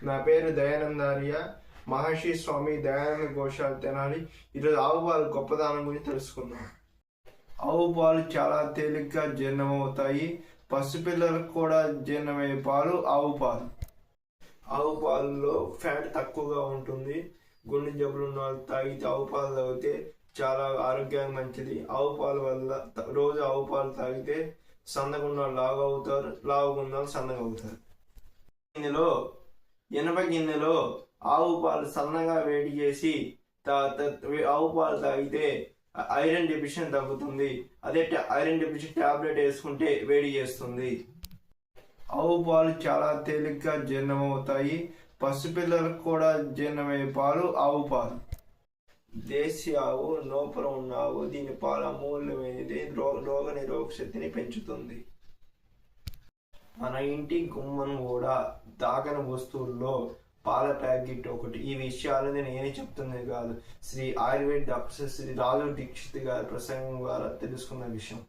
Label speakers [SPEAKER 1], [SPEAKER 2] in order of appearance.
[SPEAKER 1] నా పేరు దయానందార్య. మహర్షి స్వామి దయానంద గోశాల తెనాలి. ఈరోజు ఆవు పాలు గొప్పదానం గురించి తెలుసుకుందాం. ఆవు పాలు చాలా తేలిగ్గా జీర్ణమవుతాయి. పసిపిల్లలకు కూడా జీర్ణమయ్యే పాలు ఆవు పాలు. ఆవు పాలలో ఫ్యాట్ తక్కువగా ఉంటుంది. గుండె జబ్బులు ఉన్న వాళ్ళు తాగితే ఆవు పాలు తాగితే చాలా ఆరోగ్యానికి మంచిది. ఆవు పాలు వల్ల రోజు ఆవు పాలు తాగితే సన్నగా ఉన్న వాళ్ళు లావు అవుతారు, లావుగా ఉన్న వాళ్ళు సన్నగా అవుతారు. ఇనప గిన్నెలో ఆవు పాలు సన్నగా వేడి చేసి ఆవు పాలు తాగితే ఐరన్ డెఫిషియెంట్ తగ్గుతుంది. అదే ఐరన్ డెఫిషియెంట్ టాబ్లెట్ వేసుకుంటే వేడి చేస్తుంది. ఆవు పాలు చాలా తేలిగ్గా జీర్ణమవుతాయి. పసిపిల్లలకు కూడా జీర్ణమయ్యే పాలు ఆవు పాలు. దేశీ ఆవు, నోపర ఉన్న ఆవు. దీని పాలు అమూల్యమైనది. రోగ నిరోధక శక్తిని పెంచుతుంది. మన ఇంటి గుమ్మను కూడా తాగని వస్తువుల్లో పాల ప్యాకెట్ ఒకటి. ఈ విషయాలని నేనే చెప్తుంది కాదు, శ్రీ ఆయుర్వేద డాక్టర్ శ్రీ రాజు దీక్షిత్ గారి ప్రసంగం ద్వారా తెలుసుకున్న విషయం.